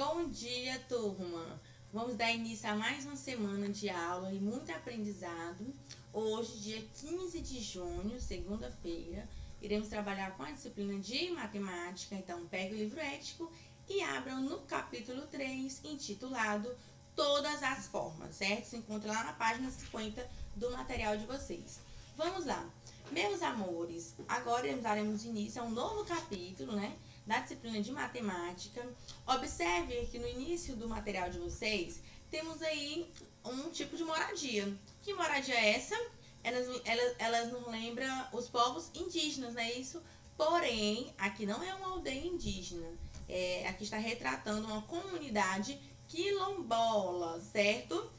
Bom dia, turma! Vamos dar início a mais uma semana de aula e muito aprendizado. Hoje, dia 15 de junho, segunda-feira, iremos trabalhar com a disciplina de matemática. Então, pegue o livro ético e abram no capítulo 3, intitulado Todas as Formas, certo? Se encontra lá na página 50 do material de vocês. Vamos lá! Meus amores, agora daremos início a um novo capítulo, né? Da disciplina de matemática. Observe que no início do material de vocês, temos aí um tipo de moradia. Que moradia é essa? Elas nos lembram os povos indígenas, não é isso? Porém, aqui não é uma aldeia indígena. Aqui está retratando uma comunidade quilombola, certo?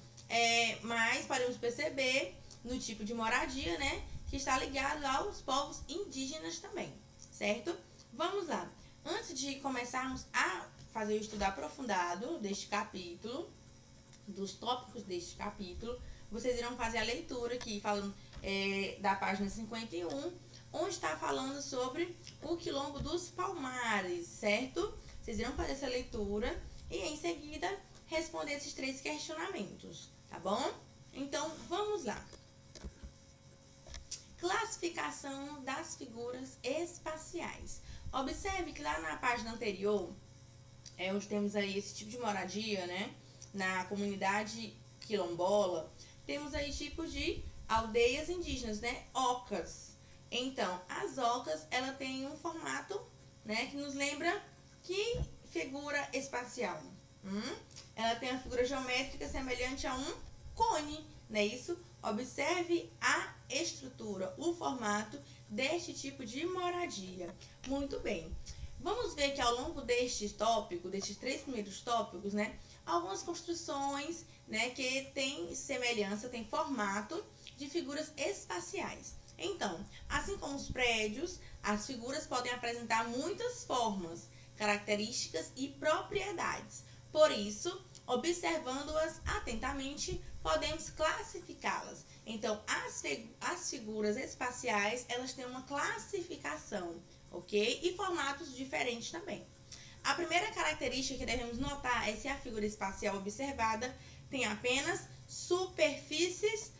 Mas podemos perceber no tipo de moradia, né? Que está ligado aos povos indígenas também, certo? Vamos lá. Antes de começarmos a fazer o estudo aprofundado deste capítulo, dos tópicos deste capítulo, vocês irão fazer a leitura aqui, falando da página 51, onde está falando sobre o Quilombo dos Palmares, certo? Vocês irão fazer essa leitura e, em seguida, responder esses 3 questionamentos, tá bom? Então, vamos lá. Classificação das figuras espaciais. Observe que lá na página anterior, onde temos aí esse tipo de moradia, né? Na comunidade quilombola, temos aí tipos de aldeias indígenas, né? Ocas. Então, as ocas, ela tem um formato, né? Que nos lembra que figura espacial? Ela tem uma figura geométrica semelhante a um cone, não é isso? Observe a estrutura, o formato deste tipo de moradia. Muito bem. Vamos ver que ao longo deste tópico, destes 3 primeiros tópicos, né, algumas construções, né, que têm semelhança, têm formato de figuras espaciais. Então, assim como os prédios, as figuras podem apresentar muitas formas, características e propriedades. Por isso, observando-as atentamente, podemos classificá-las. Então, as figuras espaciais, elas têm uma classificação, ok? E formatos diferentes também. A primeira característica que devemos notar é se a figura espacial observada tem apenas superfícies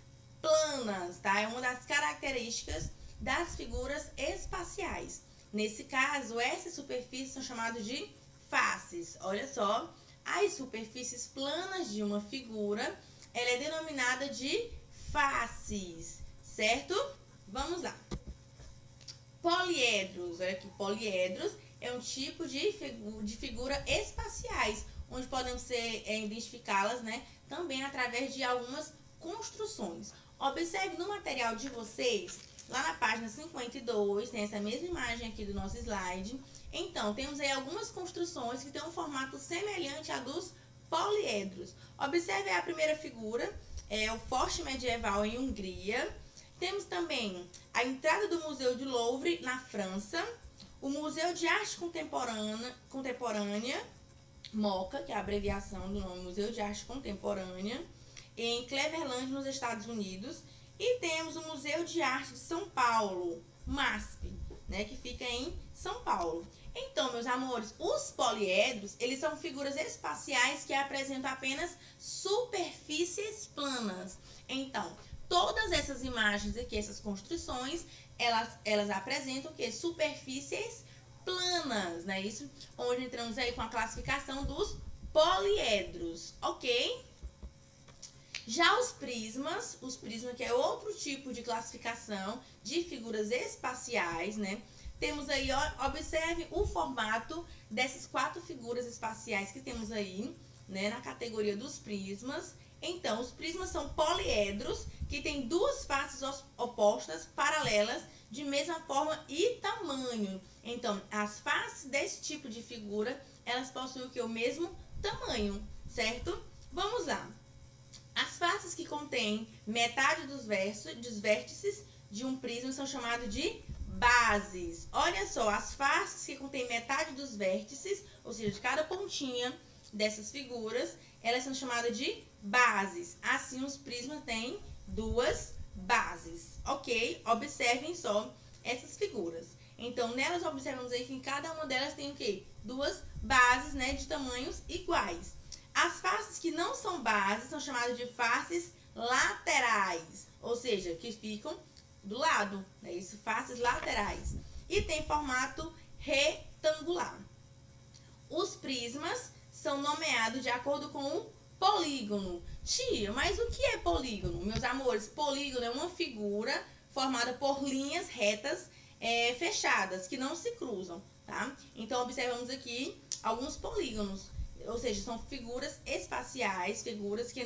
planas, tá? É uma das características das figuras espaciais. Nesse caso, essas superfícies são chamadas de faces. Olha só, as superfícies planas de uma figura, ela é denominada de faces, certo? Vamos lá. Poliedros, olha aqui, poliedros é um tipo de figura espaciais, onde podem ser identificá-las, né, também através de algumas construções. Observe no material de vocês, lá na página 52, tem essa mesma imagem aqui do nosso slide. Então, temos aí algumas construções que têm um formato semelhante a dos poliedros. Observe a primeira figura, o Forte Medieval em Hungria. Temos também a entrada do Museu de Louvre, na França, o Museu de Arte Contemporânea, MoCA, que é a abreviação do nome Museu de Arte Contemporânea, em Cleveland, nos Estados Unidos, e temos o Museu de Arte de São Paulo, MASP, né, que fica em São Paulo. Então, meus amores, os poliedros, eles são figuras espaciais que apresentam apenas superfícies planas. Então, todas essas imagens aqui, essas construções, elas apresentam o quê? Superfícies planas, não é isso? Onde entramos aí com a classificação dos poliedros, ok? Já os prismas que é outro tipo de classificação de figuras espaciais, né? Temos aí, observe o formato dessas 4 figuras espaciais que temos aí, né, na categoria dos prismas. Então, os prismas são poliedros que têm 2 faces opostas, paralelas, de mesma forma e tamanho. Então, as faces desse tipo de figura, elas possuem o mesmo tamanho, certo? Vamos lá. As faces que contêm metade dos vértices de um prisma são chamadas de bases. Olha só, as faces que contêm metade dos vértices, ou seja, de cada pontinha dessas figuras, elas são chamadas de bases. Assim, os prismas têm 2 bases, ok? Observem só essas figuras. Então, nelas observamos aí que em cada uma delas tem o quê? 2 bases, né, de tamanhos iguais. As faces que não são bases são chamadas de faces laterais, ou seja, que ficam do lado, né, isso, faces laterais. E tem formato retangular. Os prismas são nomeados de acordo com o polígono. Tia, mas o que é polígono? Meus amores, polígono é uma figura formada por linhas retas fechadas, que não se cruzam, tá? Então, observamos aqui alguns polígonos, ou seja, são figuras espaciais, figuras que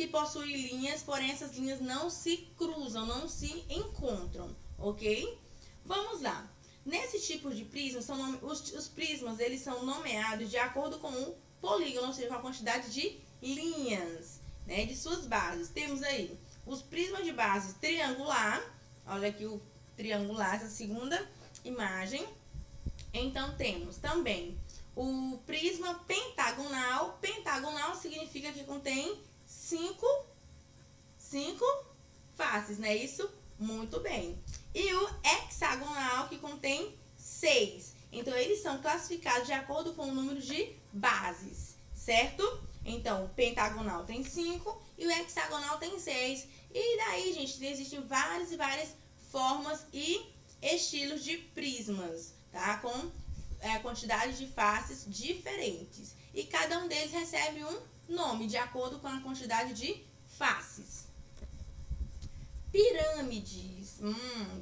possuem linhas, porém essas linhas não se cruzam, não se encontram, ok? Vamos lá. Nesse tipo de prisma, os prismas, eles são nomeados de acordo com o polígono, ou seja, com a quantidade de linhas, né, de suas bases. Temos aí os prismas de base triangular, olha aqui o triangular, essa segunda imagem. Então, temos também o prisma pentagonal. Pentagonal significa que contém cinco faces, não é isso? Muito bem. E o hexagonal, que contém 6. Então, eles são classificados de acordo com o número de bases, certo? Então, o pentagonal tem 5 e o hexagonal tem 6. E daí, gente, existem várias e várias formas e estilos de prismas, tá? Com quantidade de faces diferentes. E cada um deles recebe um nome de acordo com a quantidade de faces. Pirâmides.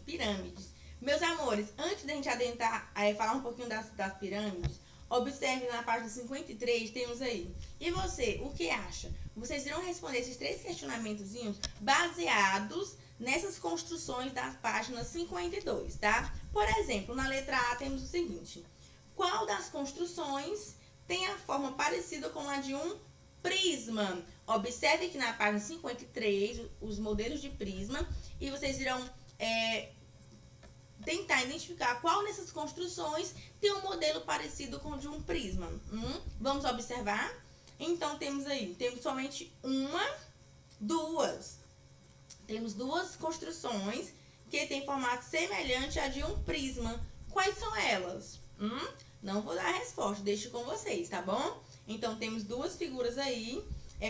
Pirâmides. Meus amores, antes da gente adentrar, falar um pouquinho das pirâmides, observe na página 53, temos aí. E você, o que acha? Vocês irão responder esses 3 questionamentozinhos baseados nessas construções da página 52, tá? Por exemplo, na letra A temos o seguinte: qual das construções tem a forma parecida com a de um prisma? Observe que na página 53, os modelos de prisma, e vocês irão tentar identificar qual dessas construções tem um modelo parecido com o de um prisma. Vamos observar? Então, temos somente duas. Temos 2 construções que têm formato semelhante à de um prisma. Quais são elas? Não vou dar a resposta, deixo com vocês, tá bom? Então, temos 2 figuras aí,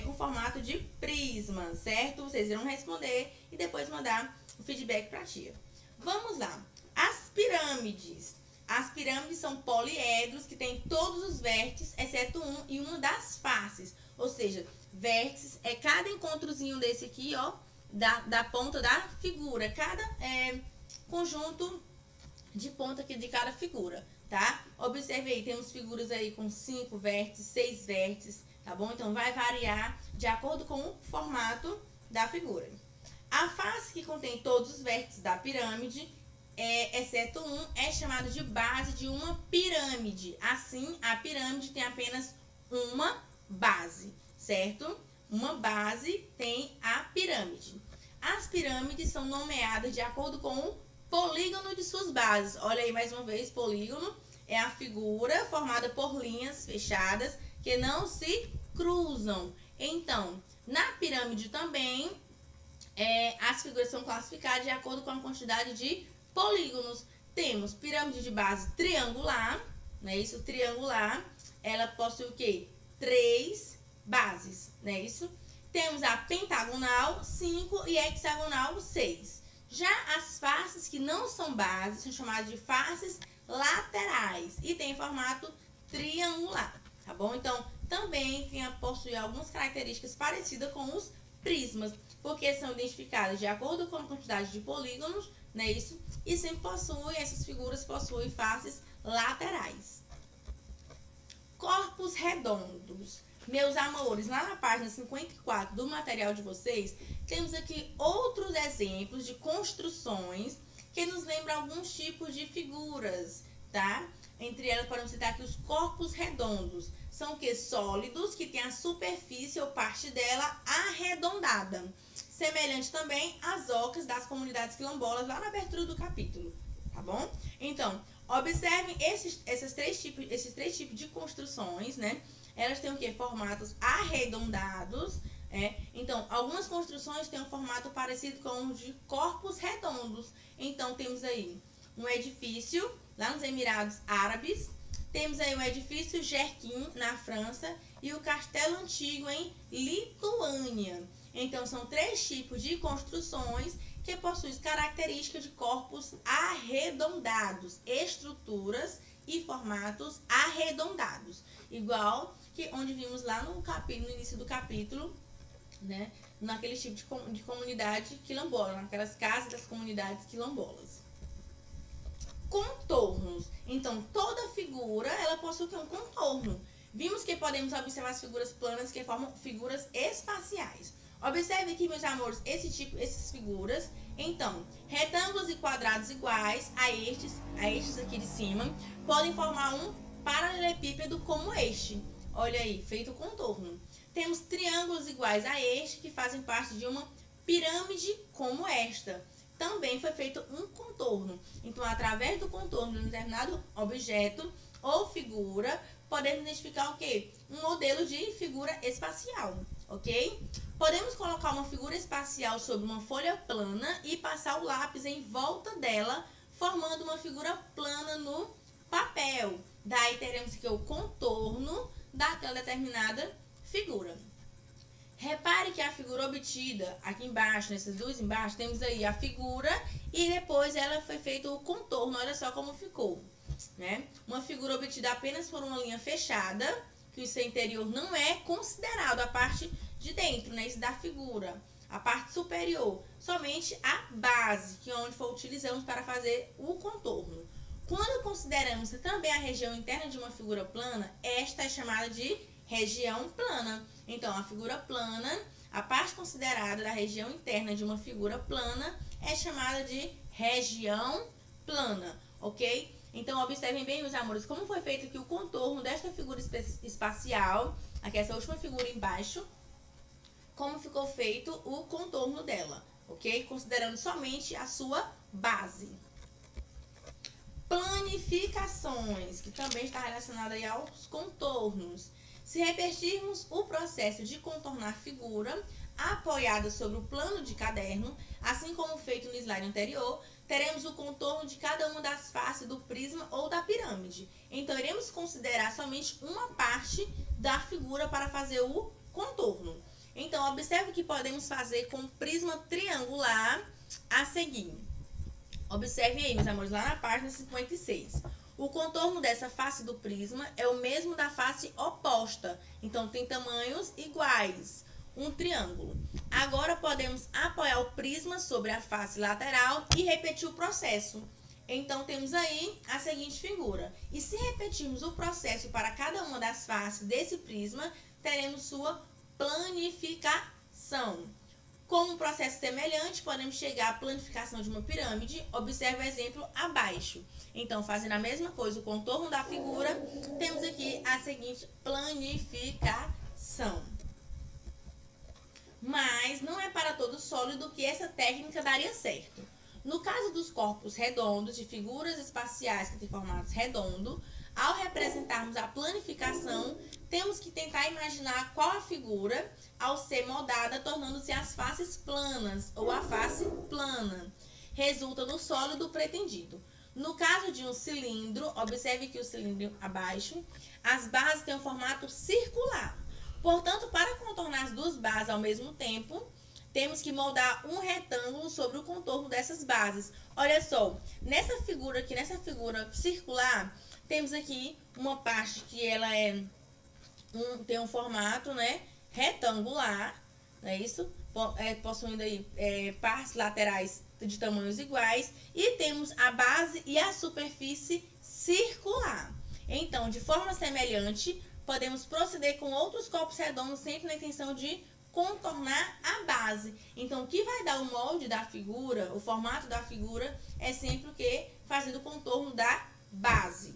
com formato de prisma, certo? Vocês irão responder e depois mandar o feedback pra tia. Vamos lá. As pirâmides. As pirâmides são poliedros que têm todos os vértices, exceto um e uma das faces. Ou seja, vértices é cada encontrozinho desse aqui, ó, da ponta da figura. Cada conjunto de ponta aqui de cada figura, tá? Observe aí, temos figuras aí com 5 vértices, 6 vértices, tá bom? Então, vai variar de acordo com o formato da figura. A face que contém todos os vértices da pirâmide, exceto um, é chamado de base de uma pirâmide. Assim, a pirâmide tem apenas uma base, certo? Uma base tem a pirâmide. As pirâmides são nomeadas de acordo com o polígono de suas bases. Olha aí mais uma vez, polígono é a figura formada por linhas fechadas que não se cruzam. Então, na pirâmide também, as figuras são classificadas de acordo com a quantidade de polígonos. Temos pirâmide de base triangular, não é isso? Triangular, ela possui o quê? 3 bases, não é isso? Temos a pentagonal, 5 e hexagonal, 6. Já as faces que não são bases são chamadas de faces laterais e tem formato triangular, tá bom? Então, também possui algumas características parecidas com os prismas, porque são identificadas de acordo com a quantidade de polígonos, não é isso? E sempre essas figuras possuem faces laterais. Corpos redondos. Meus amores, lá na página 54 do material de vocês, temos aqui outros exemplos de construções que nos lembram alguns tipos de figuras, tá? Entre elas, podemos citar aqui os corpos redondos. São o que? Sólidos, que tem a superfície ou parte dela arredondada. Semelhante também às ocas das comunidades quilombolas, lá na abertura do capítulo, tá bom? Então, observem esses três tipos de construções, né? Elas têm o que? Formatos arredondados. Então, algumas construções têm um formato parecido com o de corpos redondos. Então, temos aí um edifício lá nos Emirados Árabes, Temos aí o edifício Jerquim, na França, e o Castelo Antigo, em Lituânia. Então, são 3 tipos de construções que possuem características de corpos arredondados, estruturas e formatos arredondados. Igual que onde vimos lá no início do capítulo, né? Naquele tipo de comunidade quilombola, naquelas casas das comunidades quilombolas. Contornos. Então, toda figura, ela possui um contorno. Vimos que podemos observar as figuras planas que formam figuras espaciais. Observe aqui, meus amores, essas figuras. Então, retângulos e quadrados iguais a estes aqui de cima, podem formar um paralelepípedo como este. Olha aí, feito contorno. Temos triângulos iguais a este, que fazem parte de uma pirâmide como esta. Também foi feito um contorno. Então, através do contorno de um determinado objeto ou figura, podemos identificar o quê? Um modelo de figura espacial, ok? Podemos colocar uma figura espacial sobre uma folha plana e passar o lápis em volta dela, formando uma figura plana no papel. Daí teremos aqui o contorno daquela determinada figura. Repare que a figura obtida aqui embaixo, nessas duas embaixo, temos aí a figura e depois ela foi feito o contorno. Olha só como ficou, né? Uma figura obtida apenas por uma linha fechada, que o seu interior não é considerado a parte de dentro, né? Isso da figura. A parte superior, somente a base, que é onde utilizamos para fazer o contorno. Quando consideramos também a região interna de uma figura plana, esta é chamada de região plana. Então, a figura plana, a parte considerada da região interna de uma figura plana é chamada de região plana, ok? Então, observem bem, meus amores, como foi feito aqui o contorno desta figura espacial, aqui essa última figura embaixo, como ficou feito o contorno dela, ok? Considerando somente a sua base. Planificações, que também está relacionada aí aos contornos. Se repetirmos o processo de contornar figura apoiada sobre o plano de caderno, assim como feito no slide anterior, teremos o contorno de cada uma das faces do prisma ou da pirâmide. Então, iremos considerar somente uma parte da figura para fazer o contorno. Então, observe que podemos fazer com prisma triangular a seguir. Observe aí, meus amores, lá na página 56. O contorno dessa face do prisma é o mesmo da face oposta. Então, tem tamanhos iguais. Um triângulo. Agora, podemos apoiar o prisma sobre a face lateral e repetir o processo. Então, temos aí a seguinte figura. E se repetirmos o processo para cada uma das faces desse prisma, teremos sua planificação. Como um processo semelhante, podemos chegar à planificação de uma pirâmide. Observe o exemplo abaixo. Então, fazendo a mesma coisa, o contorno da figura, temos aqui a seguinte planificação. Mas não é para todo sólido que essa técnica daria certo. No caso dos corpos redondos, de figuras espaciais que têm formatos redondos, ao representarmos a planificação, temos que tentar imaginar qual a figura ao ser moldada, tornando-se as faces planas ou a face plana. Resulta no sólido pretendido. No caso de um cilindro, observe que o cilindro abaixo, as bases têm um formato circular. Portanto, para contornar as duas bases ao mesmo tempo, temos que moldar um retângulo sobre o contorno dessas bases. Olha só, nessa figura aqui, nessa figura circular, temos aqui uma parte que ela tem um formato, né, retangular, não é isso? Possuindo aí partes laterais de tamanhos iguais, e temos a base e a superfície circular. Então, de forma semelhante, podemos proceder com outros corpos redondos, sempre na intenção de contornar a base. Então, o que vai dar o molde da figura, o formato da figura, é sempre o que? Fazendo o contorno da base.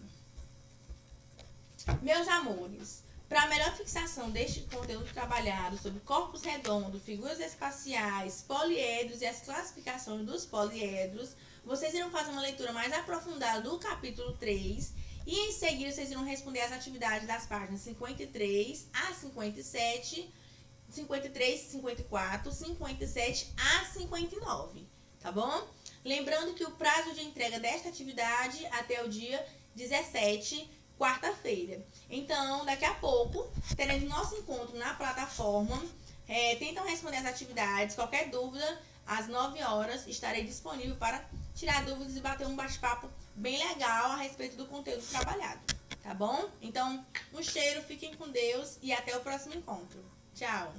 Meus amores, para a melhor fixação deste conteúdo trabalhado sobre corpos redondos, figuras espaciais, poliedros e as classificações dos poliedros, vocês irão fazer uma leitura mais aprofundada do capítulo 3 e em seguida vocês irão responder as atividades das páginas 53 a 57, 53, 54, 57 a 59, tá bom? Lembrando que o prazo de entrega desta atividade até o dia 17, quarta-feira. Então, daqui a pouco, teremos nosso encontro na plataforma. Tentam responder as atividades. Qualquer dúvida, às 9 horas, estarei disponível para tirar dúvidas e bater um bate-papo bem legal a respeito do conteúdo trabalhado. Tá bom? Então, um cheiro, fiquem com Deus e até o próximo encontro. Tchau!